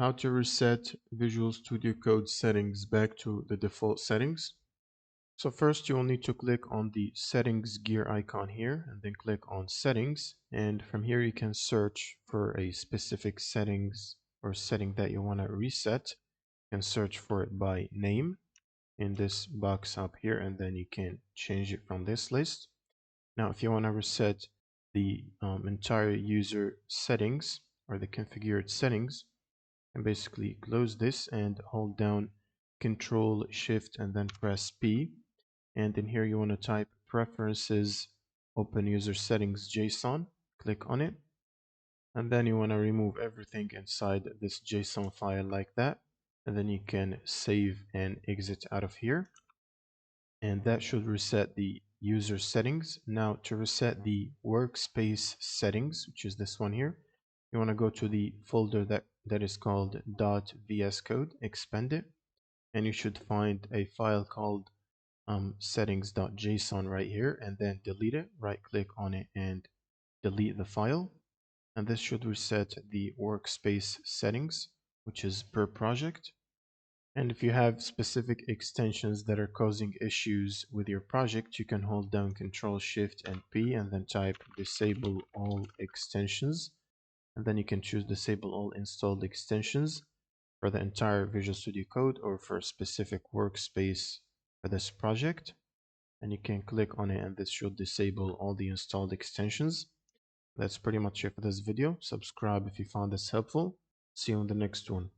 how to reset Visual Studio Code settings back to the default settings. So first you will need to click on the settings gear icon here and then click on settings, and from here you can search for a specific settings or setting that you want to reset. You can search for it by name in this box up here, and then you can change it from this list. Now if you want to reset the entire user settings or the configured settings, and basically close this and hold down Control Shift and then press P, and in here you want to type preferences open user settings JSON, click on it, and then you want to remove everything inside this JSON file like that, and then you can save and exit out of here, and that should reset the user settings. Now to reset the workspace settings, which is this one here, you want to go to the folder that is called .vscode, expand it, and you should find a file called settings.json right here, and then delete it. Right click on it and delete the file, and this should reset the workspace settings, which is per project. And if you have specific extensions that are causing issues with your project, you can hold down Control Shift and P and then type disable all extensions, and then you can choose disable all installed extensions for the entire Visual Studio Code or for a specific workspace for this project, and you can click on it and this should disable all the installed extensions. That's pretty much it for this video. Subscribe if you found this helpful. See you in the next one.